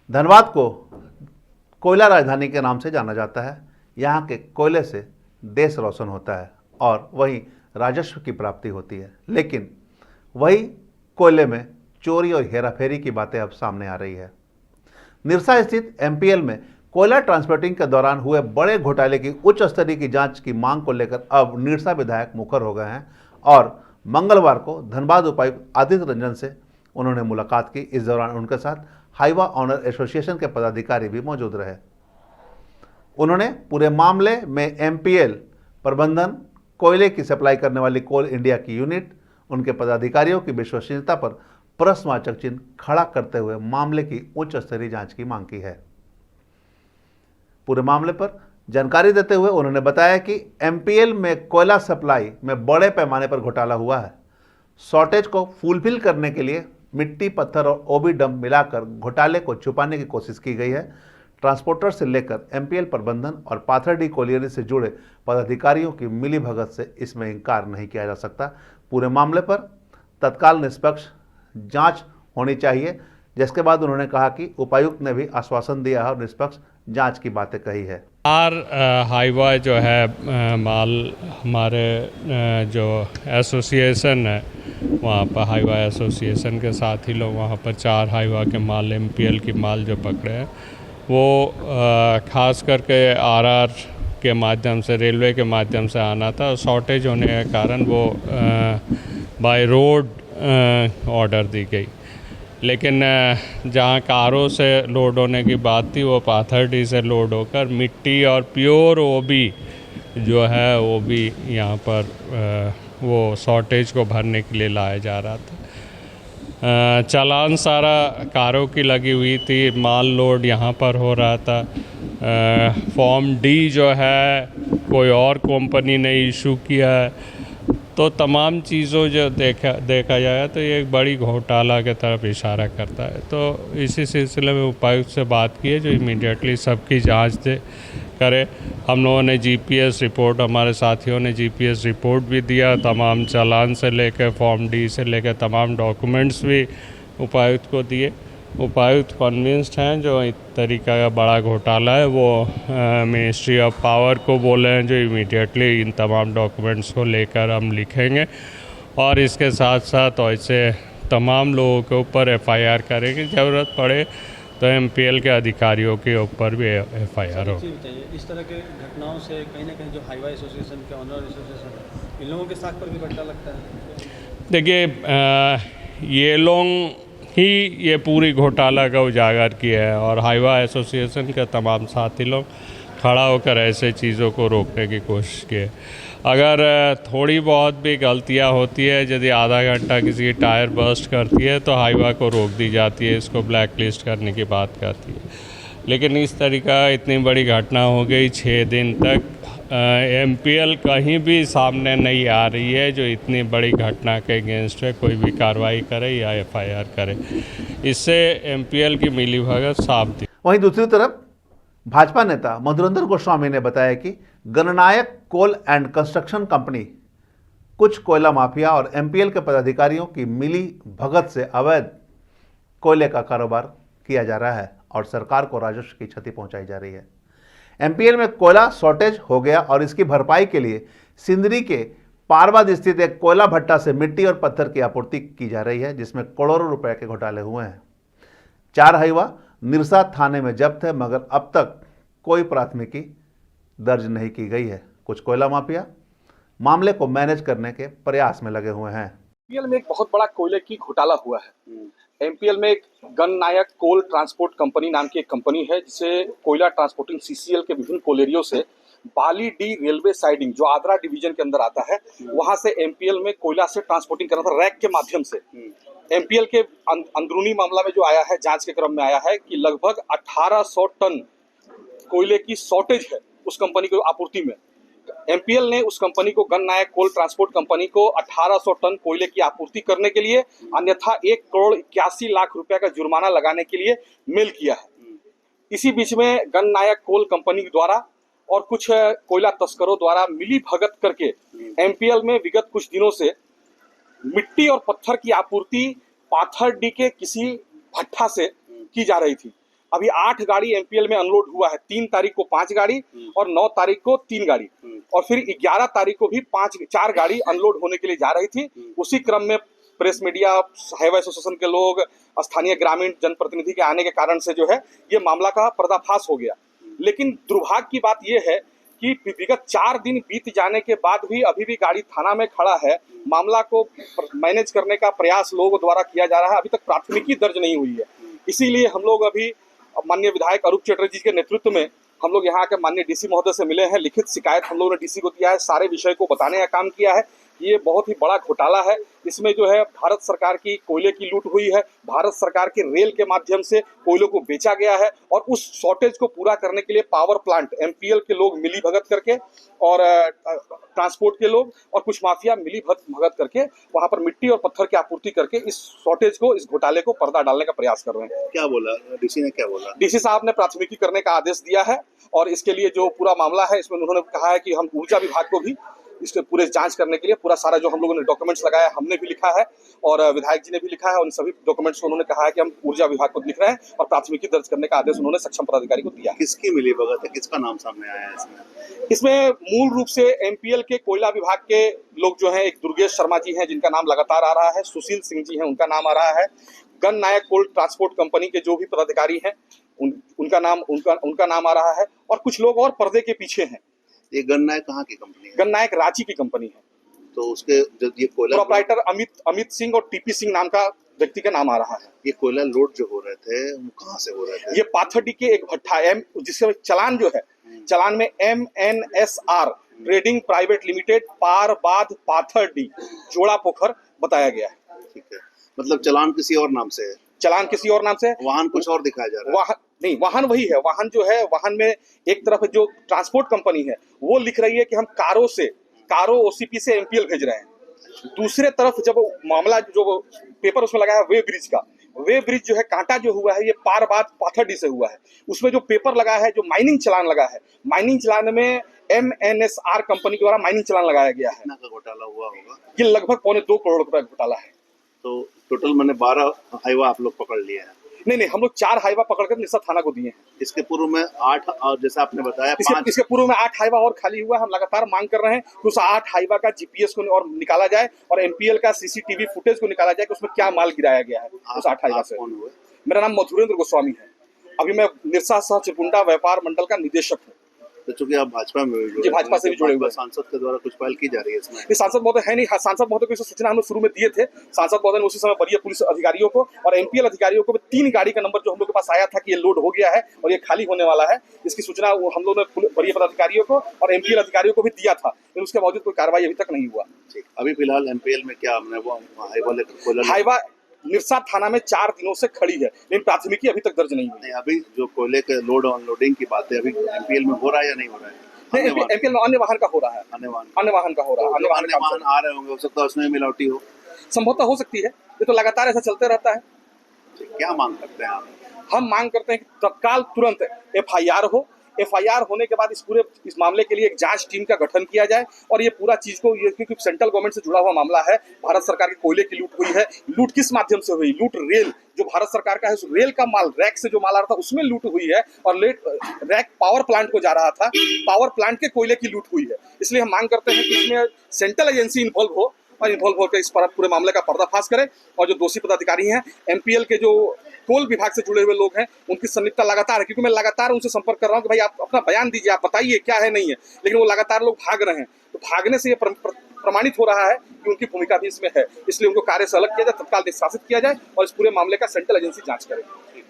धनबाद को कोयला राजधानी के नाम से जाना जाता है। यहाँ के कोयले से देश रोशन होता है और वहीं राजस्व की प्राप्ति होती है। लेकिन वही कोयले में चोरी और हेराफेरी की बातें अब सामने आ रही है। निरसा स्थित एमपीएल में कोयला ट्रांसपोर्टिंग के दौरान हुए बड़े घोटाले की उच्च स्तरीय की जांच की मांग को लेकर अब निरसा विधायक मुखर हो गए हैं और मंगलवार को धनबाद उपायुक्त आदित्य रंजन से उन्होंने मुलाकात की। इस दौरान उनके साथ हाईवा ऑनर एसोसिएशन के पदाधिकारी भी मौजूद रहे। उन्होंने पूरे मामले में एमपीएल प्रबंधन, कोयले की सप्लाई करने वाली कोल इंडिया की यूनिट, उनके पदाधिकारियों की विश्वसनीयता पर प्रश्नवाचक चिन्ह खड़ा करते हुए मामले की उच्च स्तरीय जांच की मांग की है। पूरे मामले पर जानकारी देते हुए उन्होंने बताया कि एमपीएल में कोयला सप्लाई में बड़े पैमाने पर घोटाला हुआ है। शॉर्टेज को फुलफिल करने के लिए मिट्टी, पत्थर और ओबी डंप मिलाकर घोटाले को छुपाने की कोशिश की गई है। ट्रांसपोर्टर से लेकर एमपीएल प्रबंधन और पाथरडी कोलियरी से जुड़े पदाधिकारियों की मिलीभगत से इसमें इनकार नहीं किया जा सकता। पूरे मामले पर तत्काल निष्पक्ष जांच होनी चाहिए, जिसके बाद उन्होंने कहा कि उपायुक्त ने भी आश्वासन दिया है और निष्पक्ष जांच की बातें कही है। हाईवा जो है माल हमारे जो एसोसिएशन है वहाँ पर हाईवा एसोसिएशन के साथ ही लोग वहाँ पर 4 हाईवा के माल एमपीएल की माल जो पकड़े हैं वो खास करके आरआर के माध्यम से, रेलवे के माध्यम से आना था। शॉर्टेज होने के कारण वो बाय रोड ऑर्डर दी गई, लेकिन जहाँ कारों से लोड होने की बात थी वो पाथरडी से लोड होकर मिट्टी और प्योर ओबी जो है वो भी यहाँ पर वो शॉर्टेज को भरने के लिए लाया जा रहा था। चालान सारा कारों की लगी हुई थी, माल लोड यहाँ पर हो रहा था। फॉर्म डी जो है कोई और कंपनी ने इशू किया है। तो तमाम चीज़ों जो देखा जाए तो ये एक बड़ी घोटाला की तरफ इशारा करता है। तो इसी सिलसिले में उपायुक्त से बात की है जो इमीडिएटली सबकी जांच करे। हम लोगों ने जीपीएस रिपोर्ट, हमारे साथियों ने जीपीएस रिपोर्ट भी दिया, तमाम चालान से लेकर फॉर्म डी से लेकर तमाम डॉक्यूमेंट्स भी उपायुक्त को दिए। उपायुक्त कन्विंस्ड हैं जो इस तरीका का बड़ा घोटाला है वो मिनिस्ट्री ऑफ पावर को बोले हैं जो इमीडिएटली इन तमाम डॉक्यूमेंट्स को लेकर हम लिखेंगे और इसके साथ साथ ऐसे तमाम लोगों के ऊपर एफआईआर करेंगे। ज़रूरत पड़े तो एमपीएल के अधिकारियों के ऊपर भी एफआईआर हो। इस तरह के घटनाओं से कहीं ना कहीं जो हाईवा एसोसिएशन के ऑनर एसोसिएशन इन लोगों के साथ पर भी घटना लगता है। देखिए ये लोग ही ये पूरी घोटाला का उजागर किया है और हाईवा एसोसिएशन के तमाम साथी लोग खड़ा होकर ऐसे चीज़ों को रोकने की कोशिश की है। अगर थोड़ी बहुत भी गलतियां होती है, यदि आधा घंटा किसी की टायर बर्स्ट करती है तो हाईवा को रोक दी जाती है, इसको ब्लैक लिस्ट करने की बात करती है। लेकिन इस तरीका इतनी बड़ी घटना हो गई, 6 दिन तक एमपीएल कहीं भी सामने नहीं आ रही है जो इतनी बड़ी घटना के अगेंस्ट है कोई भी कार्रवाई करे या एफआईआर करे। इससे एमपीएल की मिलीभगत साफ थी। वहीं दूसरी तरफ भाजपा नेता मधुरेंद्र गोस्वामी ने बताया कि गणनायक कोल एंड कंस्ट्रक्शन कंपनी, कुछ कोयला माफिया और एमपीएल के पदाधिकारियों की मिली भगत से अवैध कोयले का कारोबार किया जा रहा है और सरकार को राजस्व की क्षति पहुंचाई जा रही है। एमपीएल में कोयला शॉर्टेज हो गया और इसकी भरपाई के लिए सिंदरी के पारबाद स्थित एक कोयला भट्टा से मिट्टी और पत्थर की आपूर्ति की जा रही है, जिसमें करोड़ों रुपए के घोटाले हुए हैं। 4 हाईवा निरसा थाने में जब्त है, मगर अब तक कोई प्राथमिकी दर्ज नहीं की गई है। कुछ कोयला माफिया मामले को मैनेज करने के प्रयास में लगे हुए हैं। एमपीएल में एक बहुत बड़ा कोयले की घोटाला हुआ है। एमपीएल में एक गणनायक कोल ट्रांसपोर्ट कंपनी नाम की एक कंपनी है जिसे कोयला ट्रांसपोर्टिंग सीसीएल के विभिन्न कोयलेरियों से बाली डी रेलवे साइडिंग जो आद्रा डिवीजन के अंदर आता है वहां से एमपीएल में कोयला से ट्रांसपोर्टिंग करना था रैक के माध्यम से। एमपीएल के अंदरूनी मामला में जो आया है, जांच के क्रम में आया है कि लगभग 1800 टन कोयले की शॉर्टेज है उस कंपनी को आपूर्ति में। एमपीएल ने उस कंपनी को, गणनायक कोल ट्रांसपोर्ट कंपनी को 1800 टन कोयले की आपूर्ति करने के लिए अन्यथा 1,81,00,000 रुपए का जुर्माना लगाने के लिए मेल किया है। इसी बीच में गणनायक कोल कंपनी द्वारा और कुछ कोयला तस्करों द्वारा मिली भगत करके एमपीएल में विगत कुछ दिनों से मिट्टी और पत्थर की आपूर्ति पाथरडी के किसी भट्ठा से की जा रही थी। अभी 8 गाड़ी एमपीएल में अनलोड हुआ है। 3 तारीख को 5 गाड़ी और 9 तारीख को 3 गाड़ी और फिर 11 तारीख को भी 4 गाड़ी अनलोड होने के लिए जा रही थी। उसी क्रम में प्रेस मीडिया, हाईवे एसोसिएशन के लोग, स्थानीय ग्रामीण जनप्रतिनिधि के आने के कारण से जो है ये मामला का पर्दाफाश हो गया। लेकिन दुर्भाग्य की बात यह है कि विगत 4 दिन बीत जाने के बाद भी अभी भी गाड़ी थाना में खड़ा है। मामला को मैनेज करने का प्रयास लोगों द्वारा किया जा रहा है। अभी तक प्राथमिकी दर्ज नहीं हुई है। इसीलिए हम लोग अभी माननीय विधायक अरूप चटर्जी के नेतृत्व में हम लोग यहाँ के माननीय डीसी महोदय से मिले हैं। लिखित शिकायत हम लोगों ने डीसी को दिया है। सारे विषय को बताने का काम किया है। ये बहुत ही बड़ा घोटाला है। इसमें जो है भारत सरकार की कोयले की लूट हुई है। भारत सरकार के रेल के माध्यम से कोयलों को बेचा गया है और उस शॉर्टेज को पूरा करने के लिए पावर प्लांट एमपीएल के लोग मिली भगत करके और ट्रांसपोर्ट के लोग और कुछ माफिया मिली भगत करके वहां पर मिट्टी और पत्थर की आपूर्ति करके इस शॉर्टेज को, इस घोटाले को पर्दा डालने का प्रयास कर रहे हैं। क्या बोला डीसी ने? क्या बोला? डीसी साहब ने प्राथमिकी करने का आदेश दिया है और इसके लिए जो पूरा मामला है इसमें उन्होंने कहा है कि हम ऊर्जा विभाग को भी इसके पूरे जांच करने के लिए पूरा सारा जो हम लोगों ने डॉक्यूमेंट्स लगाया, हमने भी लिखा है और विधायक जी ने भी लिखा है। उन सभी डॉक्यूमेंट्स को उन्होंने कहा है कि हम ऊर्जा विभाग को लिख रहे हैं और प्राथमिकी दर्ज करने का आदेश उन्होंने सक्षम पदाधिकारी को दिया है। किसकी मिली भगत है? किसका नाम सामने आया है इसमें? इसमें मूल रूप से एमपीएल के कोयला विभाग के लोग जो हैं, एक दुर्गेश शर्मा जी हैं जिनका नाम लगातार आ रहा है, सुशील सिंह जी हैं उनका नाम आ रहा है, गन नायक कोल ट्रांसपोर्ट कंपनी के जो भी पदाधिकारी हैं उनका नाम आ रहा है और कुछ लोग और पर्दे के पीछे हैं। ये गन नायक कहाँ की कंपनी है? गन नायक रांची की कंपनी है। तो उसके जो ये कोयला प्रोप्राइटर अमित सिंह और टीपी सिंह नाम का व्यक्ति का नाम आ रहा है। ये कोयला लोड जो हो रहे थे वो कहाँ से हो रहे थे? ये पाथरडी के एक भट्ठा जिसके चालान जो है, चालान में MNSR trading private limited पारबाद Pathardih जोड़ा पोखर बताया गया है। ठीक है, मतलब चालान किसी और नाम से है? चालान किसी और नाम से, वाहन कुछ और दिखाया जा रहा है? वाहन नहीं, वाहन वही है। वाहन जो है, वाहन में एक तरफ जो ट्रांसपोर्ट कंपनी है वो लिख रही है कि हम कारो ओसीपी से एमपीएल भेज रहे हैं। दूसरे तरफ जब मामला जो पेपर उसमें लगा है वे ब्रिज का, वे ब्रिज जो है कांटा जो हुआ है ये पारबाद पाथरडी से हुआ है। उसमें जो पेपर लगा है, जो माइनिंग चालान लगा है, माइनिंग चालान में MNSR कंपनी द्वारा माइनिंग चालान लगाया गया है। कितना का घोटाला हुआ होगा? ये लगभग 2.25 करोड़ रुपए घोटाला है। तो टोटल मैंने 12 हाईवा आप लोग पकड़ लिए हैं? नहीं, हम लोग 4 हाईवा पकड़कर निस्सा थाना को दिए हैं। इसके पूर्व में 8 और जैसा आपने बताया इसके पूर्व में 8 हाईवा और खाली हुआ है। हम लगातार मांग कर रहे हैं कि उस 8 हाईवा का जीपीएस को और निकाला जाए और एमपीएल का सीसीटीवी फुटेज को निकाला जाए कि उसमें क्या माल गिराया गया है उस 8 हाईवा से। कौन हुए? मेरा नाम मधुरेंद्र गोस्वामी है। अभी मैं निरसा सह चिरकुंडा व्यापार मंडल का निदेशक हूँ। तो चूंकि आप भाजपा में जी, भाजपा से भी जुड़े हुए हैं। सांसद के द्वारा कुछ पहल की जा रही है इसमें? ये सांसद महोदय है नहीं। हाँ, सांसद महोदय को इसे सूचना हम शुरू में दिए थे। सांसद महोदय ने उसी समय वरीय पुलिस अधिकारियों को और एमपीएल अधिकारियों को 3 गाड़ी का नंबर जो हम लोग के पास आया था कि ये लोड हो गया है और ये खाली होने वाला है, इसकी सूचना वो हम लोगों ने वरीय पदाधिकारियों को और एमपीएल अधिकारियों को भी दिया था, लेकिन उसके बावजूद कोई कार्रवाई अभी तक नहीं हुआ। ठीक, अभी फिलहाल एमपीएल में क्या हमने वो हाईवा निरसा थाना में 4 दिनों से खड़ी है, लेकिन प्राथमिकी अभी तक दर्ज नहीं हुई। नहीं, अभी जो कोयले के लोड अनलोडिंग की बात है, अभी एमपीएल में हो रहा है या नहीं हो रहा है? एमपीएल में अन्य वाहन का हो रहा है। अन्य वाहन का हो रहा है। अन्य वाहन आ रहे होंगे, हो सकता है उसमें मिलावटी हो। संभवतः हो सकती है। ये तो लगातार ऐसा चलते रहता है। क्या मांग करते हैं आप? हम मांग करते हैं कि तत्काल तुरंत एफआईआर हो। एफआईआर होने के बाद इस मामले के लिए एक जांच टीम का गठन किया जाए और ये पूरा चीज को, ये क्योंकि सेंट्रल गवर्नमेंट से जुड़ा हुआ मामला है, भारत सरकार के कोयले की लूट हुई है। लूट किस माध्यम से हुई? लूट रेल जो भारत सरकार का है, उस रेल का माल, रैक से जो माल आ रहा था उसमें लूट हुई है और रैक पावर प्लांट को जा रहा था, पावर प्लांट के कोयले की लूट हुई है। इसलिए हम मांग करते हैं कि इसमें सेंट्रल एजेंसी इन्वॉल्व हो और इन्वॉल्व होकर इस पर पूरे मामले का पर्दाफाश करे और जो दोषी पदाधिकारी हैं, एमपीएल के जो कोल विभाग से जुड़े हुए लोग हैं, उनकी संलिप्तता लगातार है। क्योंकि मैं लगातार उनसे संपर्क कर रहा हूं कि भाई आप अपना बयान दीजिए, आप बताइए क्या है नहीं है, लेकिन वो लगातार लोग भाग रहे हैं। तो भागने से ये प्रमाणित हो रहा है कि उनकी भूमिका भी इसमें है। इसलिए उनको कार्य से अलग किया जाए, तत्काल निष्कासित किया जाए और इस पूरे मामले का सेंट्रल एजेंसी जांच करे,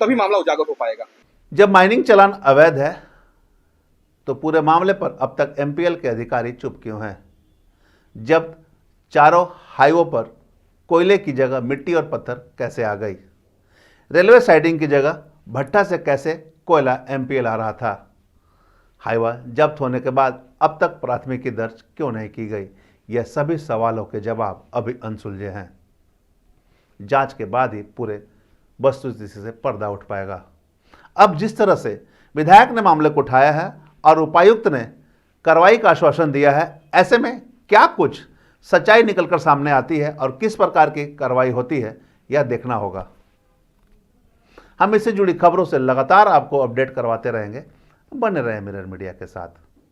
तभी मामला उजागर हो पाएगा। जब माइनिंग चालान अवैध है तो पूरे मामले पर अब तक एमपीएल के अधिकारी चुप क्यों हैं? जब चारों हाईवों पर कोयले की जगह मिट्टी और पत्थर कैसे आ गई? रेलवे साइडिंग की जगह भट्टा से कैसे कोयला एमपीएल आ रहा था? हाईवा जब्त होने के बाद अब तक प्राथमिकी दर्ज क्यों नहीं की गई? यह सभी सवालों के जवाब अभी अनसुलझे हैं। जांच के बाद ही पूरे वस्तुस्थिति से पर्दा उठ पाएगा। अब जिस तरह से विधायक ने मामले को उठाया है और उपायुक्त ने कार्रवाई का आश्वासन दिया है, ऐसे में क्या कुछ सच्चाई निकलकर सामने आती है और किस प्रकार की कार्रवाई होती है, यह देखना होगा। हम इससे जुड़ी खबरों से लगातार आपको अपडेट करवाते रहेंगे। बने रहें मिरर मीडिया के साथ।